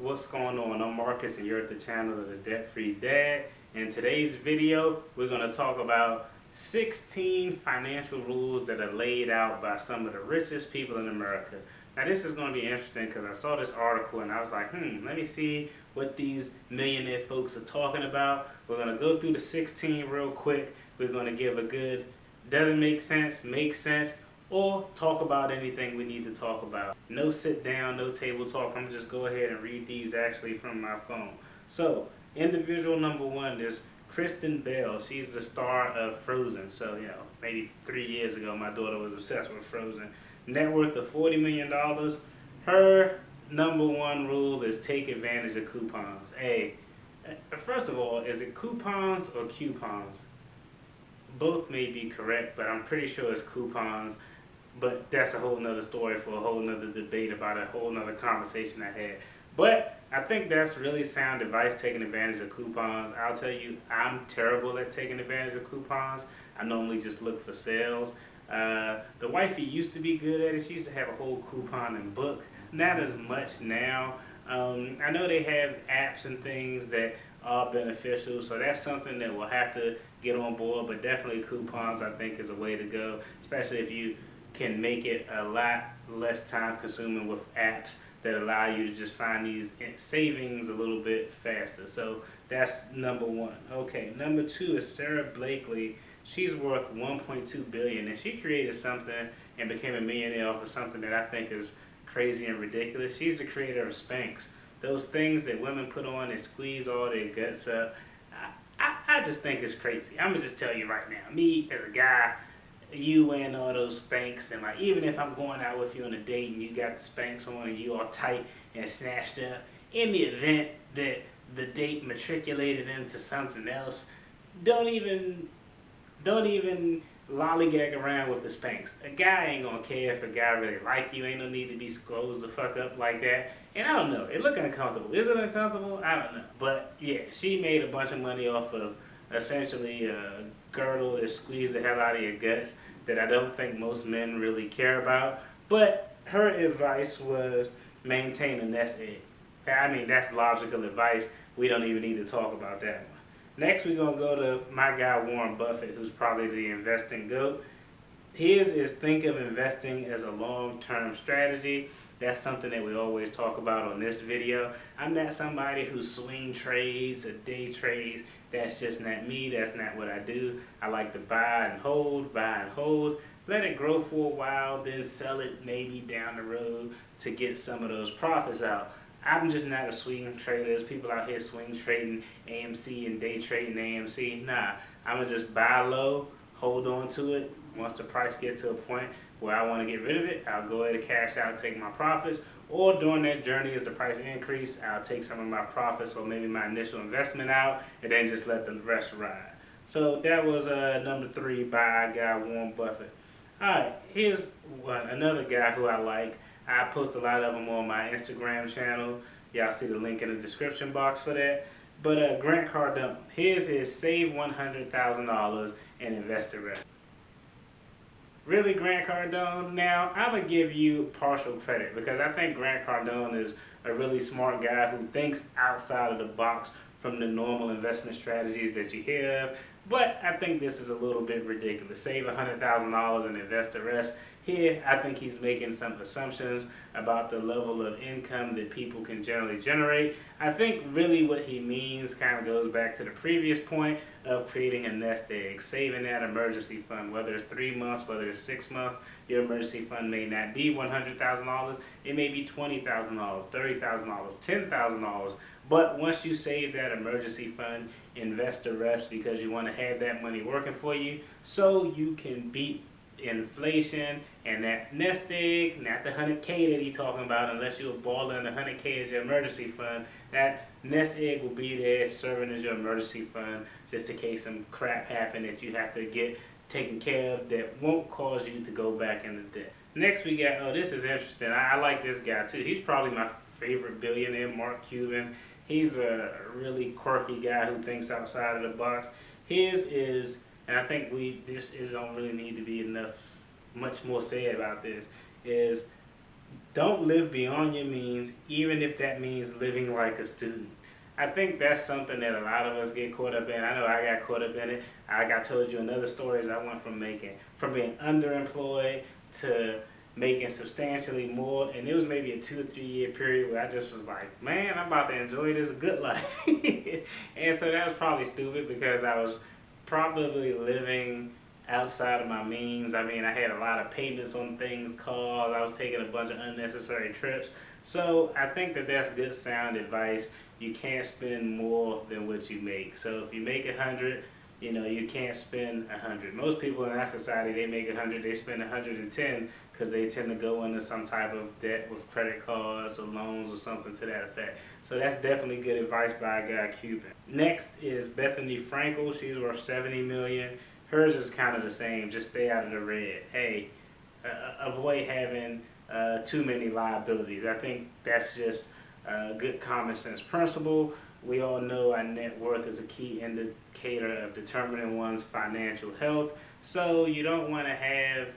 What's going on? I'm Marcus and you're at the channel of the Debt Free Dad. In today's video, we're going to talk about 16 financial rules that are laid out by some of the richest people in America. Now this is going to be interesting because I saw this article and I was like, let me see what these millionaire folks are talking about. We're going to go through the 16 real quick. We're going to give a good, doesn't make sense, makes sense, or talk about anything we need to talk about. No sit down, no table talk. I'm just go ahead and read these actually from my phone. So, individual number one is Kristen Bell. She's the star of Frozen. So, maybe 3 years ago, my daughter was obsessed with Frozen. Net worth of $40 million. Her number one rule is take advantage of coupons. Hey, first of all, is it coupons or coupons? Both may be correct, but I'm pretty sure it's coupons. But that's a whole nother story for a whole nother debate about a whole nother conversation I had. But I think that's really sound advice, taking advantage of coupons. I'll tell you, I'm terrible at taking advantage of coupons. I normally just look for sales. The wifey used to be good at it. She used to have a whole coupon and book. Not as much now. I know they have apps and things that are beneficial, so that's something that we'll have to get on board. But definitely coupons, I think, is a way to go, especially if you can make it a lot less time consuming with apps that allow you to just find these savings a little bit faster. So that's number one. Okay, number two is Sarah Blakely. She's worth $1.2 billion, and she created something and became a millionaire off of something that I think is crazy and ridiculous. She's the creator of Spanks. Those things that women put on and squeeze all their guts up. I just think it's crazy. I'm gonna just tell you right now, me as a guy, you wearing all those Spanks, and like even if I'm going out with you on a date and you got the Spanks on and you all tight and snatched up, in the event that the date matriculated into something else, don't even lollygag around with the Spanks. A guy ain't gonna care if a guy really like you. Ain't no need to be scrolls the fuck up like that. And I don't know, it look uncomfortable. Is it uncomfortable? I don't know. But yeah, she made a bunch of money off of essentially a girdle that squeezed the hell out of your guts that I don't think most men really care about. But her advice was maintain a nest egg. I mean, that's logical advice. We don't even need to talk about that one. Next, we're going to go to my guy Warren Buffett, who's probably the investing GOAT. His is think of investing as a long-term strategy. That's something that we always talk about on this video. I'm not somebody who swing trades or day trades. That's just not me. That's not what I do. I like to buy and hold, let it grow for a while, then sell it maybe down the road to get some of those profits out. I'm just not a swing trader. There's people out here swing trading AMC and day trading AMC. Nah, I'm going to just buy low, hold on to it. Once the price gets to a point where I want to get rid of it, I'll go ahead and cash out, take my profits. Or during that journey, as the price increase, I'll take some of my profits or maybe my initial investment out and then just let the rest ride. So that was number three by our guy Warren Buffett. Alright, here's another guy who I like. I post a lot of them on my Instagram channel. Y'all see the link in the description box for that. But Grant Cardone, his is save $100,000 and invest the rest. Really, Grant Cardone? Now, I'm going to give you partial credit because I think Grant Cardone is a really smart guy who thinks outside of the box from the normal investment strategies that you hear of. But I think this is a little bit ridiculous. Save $100,000 and invest the rest. Here, I think he's making some assumptions about the level of income that people can generally generate. I think really what he means kind of goes back to the previous point of creating a nest egg, saving that emergency fund, whether it's 3 months, whether it's 6 months. Your emergency fund may not be $100,000. It may be $20,000, $30,000, $10,000. But once you save that emergency fund, invest the rest because you want to have that money working for you so you can beat inflation and that nest egg, not the 100K that he's talking about, unless you're balling the 100K as your emergency fund. That nest egg will be there serving as your emergency fund just in case some crap happen that you have to get taken care of that won't cause you to go back into debt. Next we got, oh, this is interesting. I like this guy too. He's probably my favorite billionaire, Mark Cuban. He's a really quirky guy who thinks outside of the box. His is, and I think don't really need to be much more said about this, is Don't live beyond your means, even if that means living like a student. I think that's something that a lot of us get caught up in. I know I got caught up in it. I told you in other stories I went from being underemployed to making substantially more, and it was maybe a 2 or 3 year period where I just was like, man, I'm about to enjoy this good life. And so that was probably stupid because I was probably living outside of my means. I mean, I had a lot of payments on things, calls. I was taking a bunch of unnecessary trips. So I think that that's good sound advice. You can't spend more than what you make. So if you make 100, you can't spend 100. Most people in our society, they make 100, they spend 110 because they tend to go into some type of debt with credit cards or loans or something to that effect. So that's definitely good advice by a guy, Cuban. Next is Bethany Frankel. She's worth 70 million. Hers is kind of the same. Just stay out of the red. Hey, avoid having too many liabilities. I think that's just a good common sense principle. We all know our net worth is a key indicator of determining one's financial health. So you don't want to have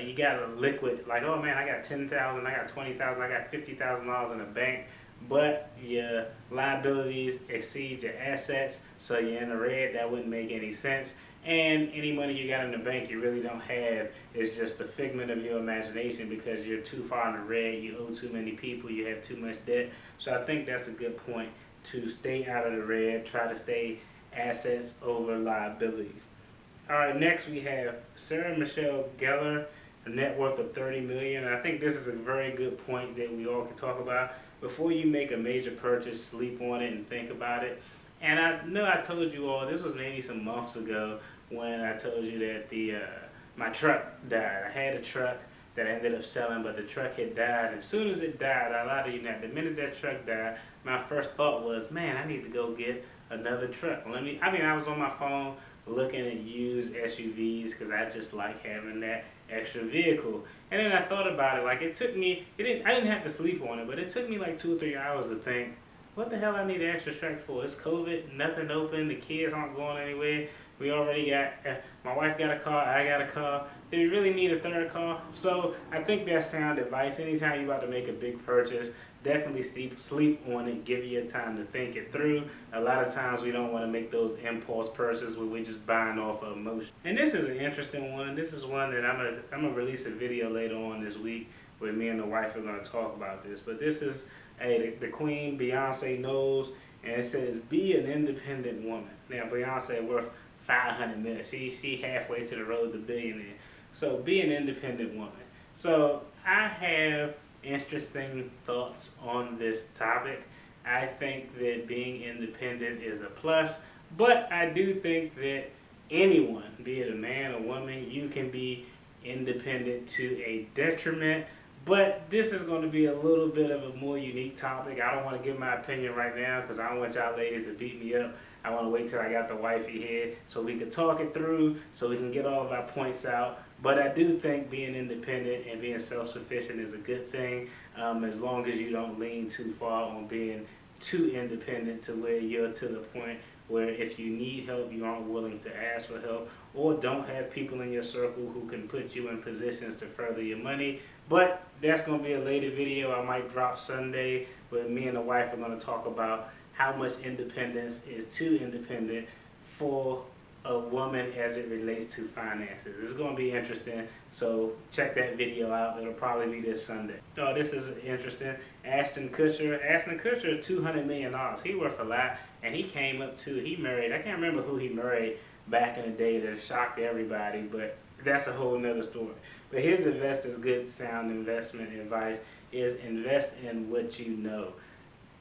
you got a liquid like, oh man, I got 10,000, I got 20,000, I got $50,000 in the bank, but your liabilities exceed your assets, so you're in the red. That wouldn't make any sense. And any money you got in the bank you really don't have is just a figment of your imagination because you're too far in the red, you owe too many people, you have too much debt. So I think that's a good point to stay out of the red, try to stay assets over liabilities. All right, next we have Sarah Michelle Gellar, a net worth of 30 million. And I think this is a very good point that we all can talk about. Before you make a major purchase, sleep on it and think about it. And I know I told you all, this was maybe some months ago when I told you that my truck died. I had a truck that I ended up selling, but the truck had died. As soon as it died, I lied to you not. The minute that truck died, my first thought was, man, I need to go get another truck. I was on my phone looking at used SUVs because I just like having that extra vehicle. And then I thought about it. Like I didn't have to sleep on it, but it took me like 2 or 3 hours to think, what the hell I need an extra truck for? It's COVID, nothing open, the kids aren't going anywhere. We already got, my wife got a car, I got a car. Do we really need a third car? So I think that's sound advice. Anytime you're about to make a big purchase, definitely sleep on it, give you time to think it through. A lot of times we don't want to make those impulse purchases where we're just buying off of emotion. And this is an interesting one. This is one that I'm gonna release a video later on this week where me and the wife are gonna talk about this. But this is the Queen Beyonce knows, and it says be an independent woman. Now Beyonce worth 500 million. She halfway to the road to billionaire. So be an independent woman. So I have interesting thoughts on this topic. I think that being independent is a plus, but I do think that anyone, be it a man or woman, you can be independent to a detriment. But this is going to be a little bit of a more unique topic. I don't want to give my opinion right now because I don't want y'all ladies to beat me up. I want to wait till I got the wifey here so we can talk it through, so we can get all of our points out. But I do think being independent and being self-sufficient is a good thing, as long as you don't lean too far on being too independent to where you're to the point where if you need help, you aren't willing to ask for help, or don't have people in your circle who can put you in positions to further your money. But that's going to be a later video. I might drop Sunday, where me and the wife are going to talk about how much independence is too independent for a woman as it relates to finances. It's going to be interesting, so check that video out. It'll probably be this Sunday. Oh, this is interesting. Ashton Kutcher. Ashton Kutcher is $200 million. He worth a lot, and he married, I can't remember who he married back in the day that shocked everybody, but that's a whole nother story. But his investors' good sound investment advice is invest in what you know.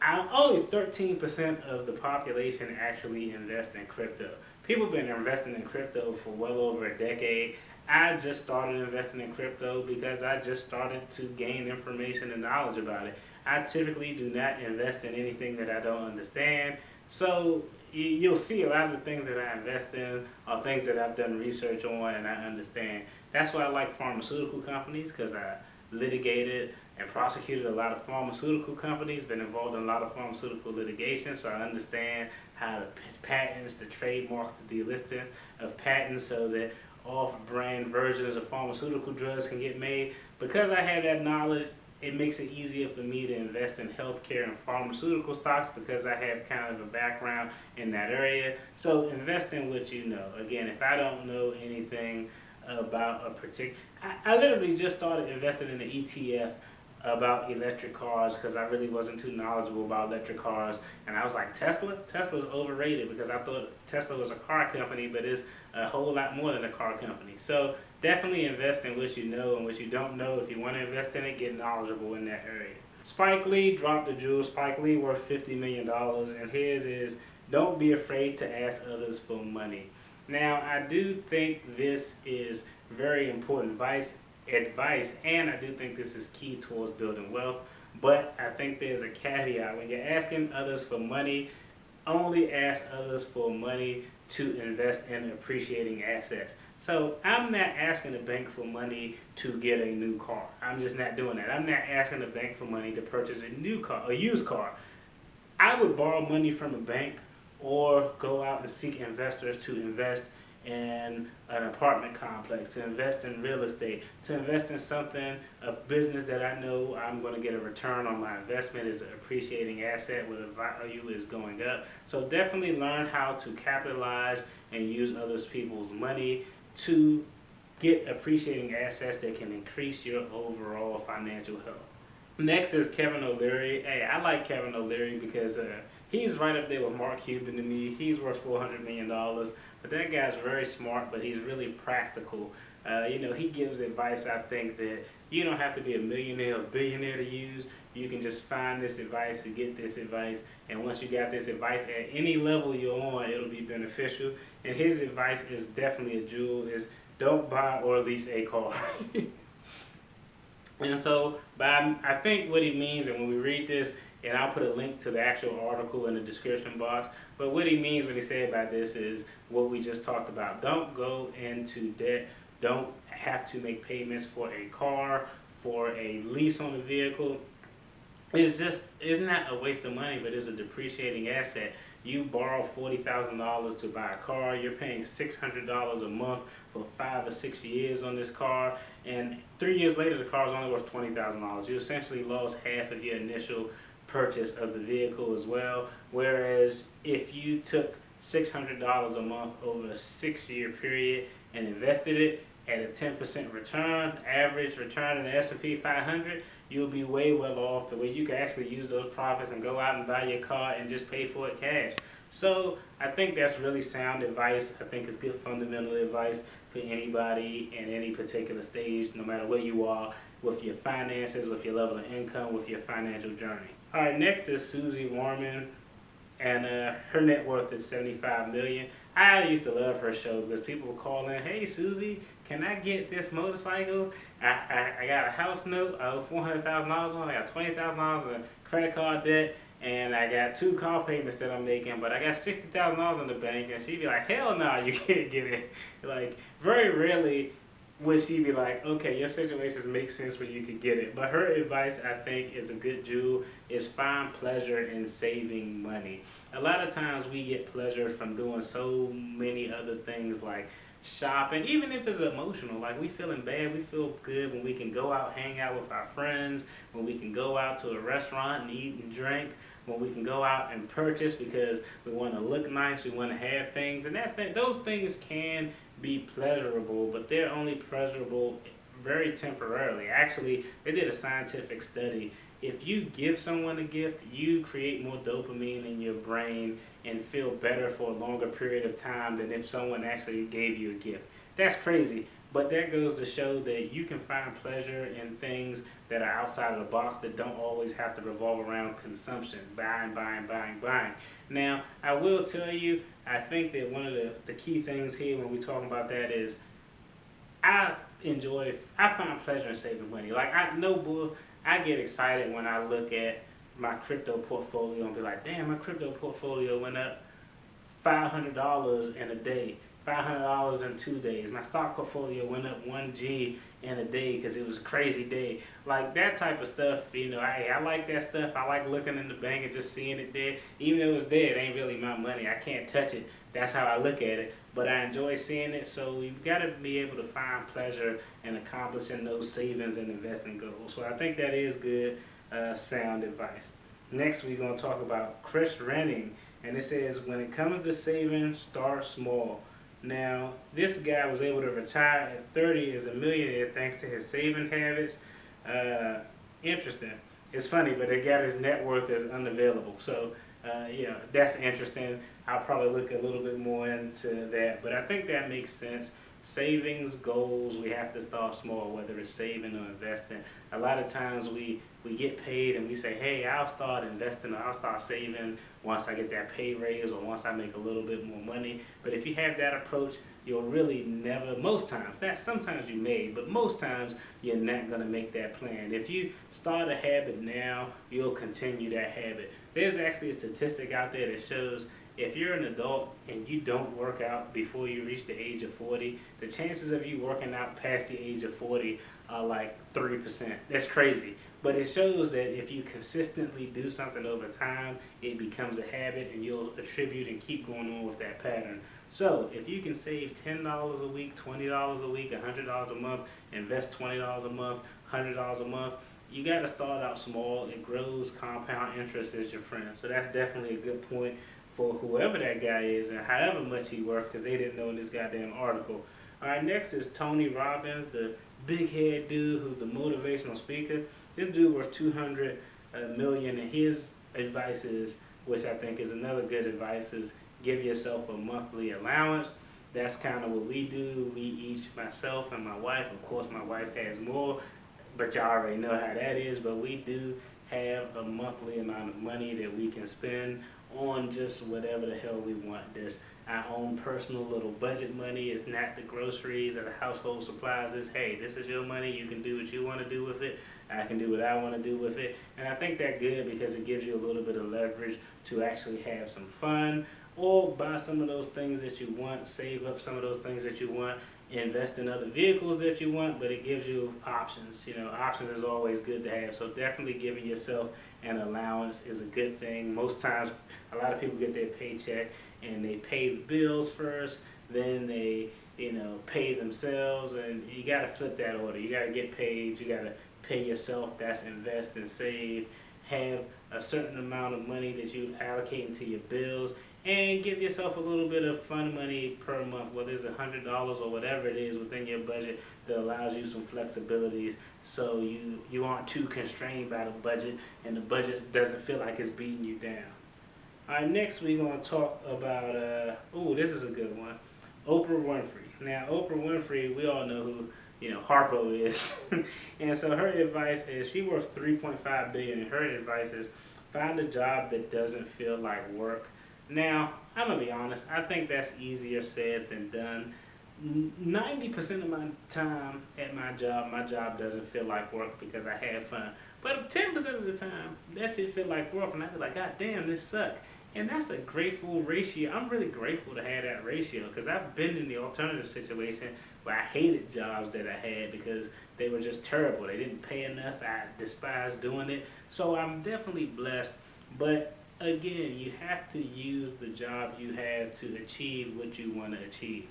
Only 13% of the population actually invest in crypto. People have been investing in crypto for well over a decade. I just started investing in crypto because I just started to gain information and knowledge about it. I typically do not invest in anything that I don't understand. So you'll see a lot of the things that I invest in are things that I've done research on and I understand. That's why I like pharmaceutical companies, because I litigated and prosecuted a lot of pharmaceutical companies, been involved in a lot of pharmaceutical litigation, so I understand how the patents, the trademarks, the delisting of patents so that off-brand versions of pharmaceutical drugs can get made. Because I have that knowledge, it makes it easier for me to invest in healthcare and pharmaceutical stocks because I have kind of a background in that area. So invest in what you know. Again, if I don't know anything about a particular, I literally just started investing in the ETF about electric cars because I really wasn't too knowledgeable about electric cars, and I was like, Tesla's overrated because I thought Tesla was a car company, but it's a whole lot more than a car company. So definitely invest in what you know and what you don't know. If you want to invest in it, get knowledgeable in that area. Spike Lee dropped the jewel. Spike Lee worth $50 million, and his is, don't be afraid to ask others for money. Now, I do think this is very important advice, and I do think this is key towards building wealth. But I think there's a caveat. When you're asking others for money, only ask others for money to invest in appreciating assets. So I'm not asking the bank for money to get a new car. I'm just not doing that. I'm not asking the bank for money to purchase a new car, a used car. I would borrow money from a bank or go out and seek investors to invest in an apartment complex, to invest in real estate, to invest in something, a business that I know I'm going to get a return on my investment, is an appreciating asset where the value is going up. So definitely learn how to capitalize and use other people's money to get appreciating assets that can increase your overall financial health. Next is Kevin O'Leary. Hey, I like Kevin O'Leary because he's right up there with Mark Cuban to me. He's worth $400 million. But that guy's very smart, but he's really practical. He gives advice, I think, that you don't have to be a millionaire or billionaire to use. You can just find this advice and get this advice. And once you got this advice at any level you're on, it'll be beneficial. And his advice is definitely a jewel, is don't buy or lease a car. And so, I think what he means, and when we read this, and I'll put a link to the actual article in the description box, but what he means when he says about this is what we just talked about. Don't go into debt. Don't have to make payments for a car, for a lease on a vehicle. It's not a waste of money, but it's a depreciating asset. You borrow $40,000 to buy a car, you're paying $600 a month for 5 or 6 years on this car, and 3 years later the car is only worth $20,000. You essentially lost half of your initial purchase of the vehicle as well. Whereas if you took $600 a month over a 6-year period and invested it at a 10% return, average return in the S&P 500, you'll be way well off the way you can actually use those profits and go out and buy your car and just pay for it cash. So I think that's really sound advice. I think it's good fundamental advice for anybody in any particular stage, no matter where you are with your finances, with your level of income, with your financial journey. All right, next is Suzie Orman, and her net worth is $75 million. I used to love her show because people would call in, hey Suzie, can I get this motorcycle? I got a house note, I owe $400,000 on, I got $20,000 in credit card debt, and I got 2 car payments that I'm making, but I got $60,000 in the bank. And she'd be like, hell no, you can't get it. Like, very rarely would she be like, okay, your situations make sense where you could get it. But her advice, I think, is a good jewel, is find pleasure in saving money. A lot of times we get pleasure from doing so many other things like shopping, even if it's emotional. Like, we feeling bad, we feel good when we can go out, hang out with our friends, when we can go out to a restaurant and eat and drink, when we can go out and purchase because we want to look nice, we want to have things, and those things can be pleasurable, but they're only pleasurable very temporarily. Actually, they did a scientific study. If you give someone a gift, you create more dopamine in your brain and feel better for a longer period of time than if someone actually gave you a gift. That's crazy, but that goes to show that you can find pleasure in things that are outside of the box that don't always have to revolve around consumption, buying. Now, I will tell you, I think that one of the key things here when we're talking about that is I find pleasure in saving money. Like, I get excited when I look at my crypto portfolio and be like, damn, my crypto portfolio went up $500 in a day. $500 in 2 days. My stock portfolio went up 1G in a day because it was a crazy day. Like that type of stuff, I like that stuff. I like looking in the bank and just seeing it there. Even though it's there, it ain't really my money. I can't touch it. That's how I look at it. But I enjoy seeing it. So you've got to be able to find pleasure in accomplishing those savings and investing goals. So I think that is good, sound advice. Next, we're going to talk about Chris Renning. And it says, when it comes to saving, start small. Now, this guy was able to retire at 30 as a millionaire thanks to his saving habits. Interesting. It's funny, but they got his net worth as unavailable. So, that's interesting. I'll probably look a little bit more into that. But I think that makes sense. Savings goals, we have to start small, whether it's saving or investing. A lot of times we get paid and we say, hey, I'll start investing or I'll start saving once I get that pay raise or once I make a little bit more money. But if you have that approach, you'll really never, most times, sometimes you may, but most times you're not going to make that plan. If you start a habit now, you'll continue that habit. There's actually a statistic out there that shows if you're an adult and you don't work out before you reach the age of 40, the chances of you working out past the age of 40 are like 3%. That's crazy. But it shows that if you consistently do something over time, it becomes a habit and you'll attribute and keep going on with that pattern. So if you can save $10 a week, $20 a week, $100 a month, invest $20 a month, $100 a month, you got to start out small. It grows. Compound interest is your friend. So that's definitely a good point for whoever that guy is and however much he worth, because they didn't know in this goddamn article. All right, next is Tony Robbins, the big head dude who's the motivational speaker. This dude worth $200 million, and his advice is, which I think is another good advice, is give yourself a monthly allowance. That's kind of what we do. We each, myself and my wife, of course my wife has more, but y'all already know how that is, but we do have a monthly amount of money that we can spend on just whatever the hell we want. This our own personal little budget money. It's not the groceries or the household supplies. It's, hey, this is your money. You can do what you want to do with it. I can do what I want to do with it. And I think that's good because it gives you a little bit of leverage to actually have some fun or buy some of those things that you want, save up some of those things that you want, invest in other vehicles that you want, but it gives you options. Options is always good to have. So definitely giving yourself an allowance is a good thing. Most times, a lot of people get their paycheck and they pay the bills first, then they, pay themselves, and you got to flip that order. You got to get paid, you got to pay yourself, that's invest and save, have a certain amount of money that you allocate into your bills, and give yourself a little bit of fun money per month, whether it's $100 or whatever it is within your budget that allows you some flexibilities so you aren't too constrained by the budget and the budget doesn't feel like it's beating you down. All right, next we're going to talk about, this is a good one, Oprah Winfrey. Now, Oprah Winfrey, we all know who Harpo is. And so her advice is, she worth $3.5 billion, and her advice is find a job that doesn't feel like work. Now, I'm going to be honest, I think that's easier said than done. 90% of my time at my job doesn't feel like work because I have fun. But 10% of the time, that shit feel like work, and I feel like, God damn, this sucks. And that's a grateful ratio. I'm really grateful to have that ratio because I've been in the alternative situation where I hated jobs that I had because they were just terrible. They didn't pay enough. I despised doing it. So I'm definitely blessed. But again, you have to use the job you have to achieve what you want to achieve.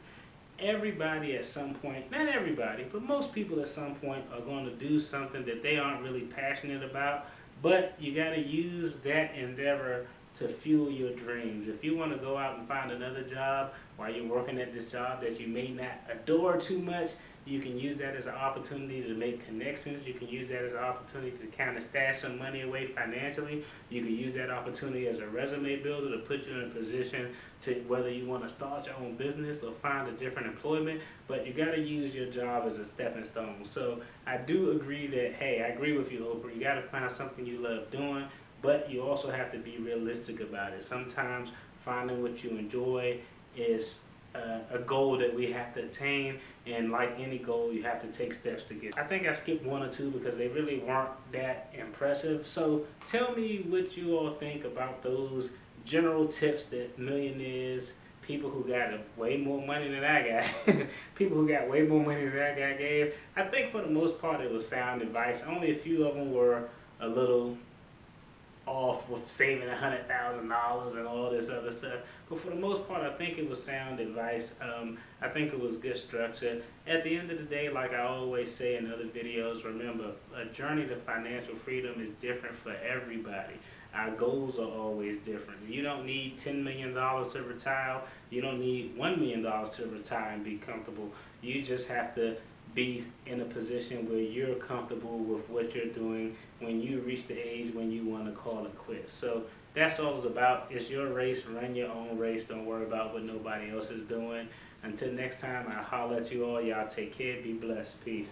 Everybody at some point, not everybody, but most people at some point are going to do something that they aren't really passionate about, but you got to use that endeavor to fuel your dreams. If you want to go out and find another job while you're working at this job that you may not adore too much, you can use that as an opportunity to make connections. You can use that as an opportunity to kind of stash some money away financially. You can use that opportunity as a resume builder to put you in a position to whether you want to start your own business or find a different employment. But you got to use your job as a stepping stone. So I do agree that, hey, I agree with you, Oprah. You got to find something you love doing, but you also have to be realistic about it. Sometimes finding what you enjoy is a goal that we have to attain, and like any goal, you have to take steps to get. I think I skipped one or two because they really weren't that impressive. So tell me what you all think about those general tips that millionaires people who got way more money than I got, people who got way more money than I got gave. I think for the most part it was sound advice. Only a few of them were a little off with saving $100,000 and all this other stuff. But for the most part, I think it was sound advice. I think it was good structure. At the end of the day, like I always say in other videos, remember, a journey to financial freedom is different for everybody. Our goals are always different. You don't need $10 million to retire. You don't need $1 million to retire and be comfortable. You just have to be in a position where you're comfortable with what you're doing when you reach the age when you want to call it quits. So that's all it's about. It's your race. Run your own race. Don't worry about what nobody else is doing. Until next time, I'll holler at you all. Y'all take care. Be blessed. Peace.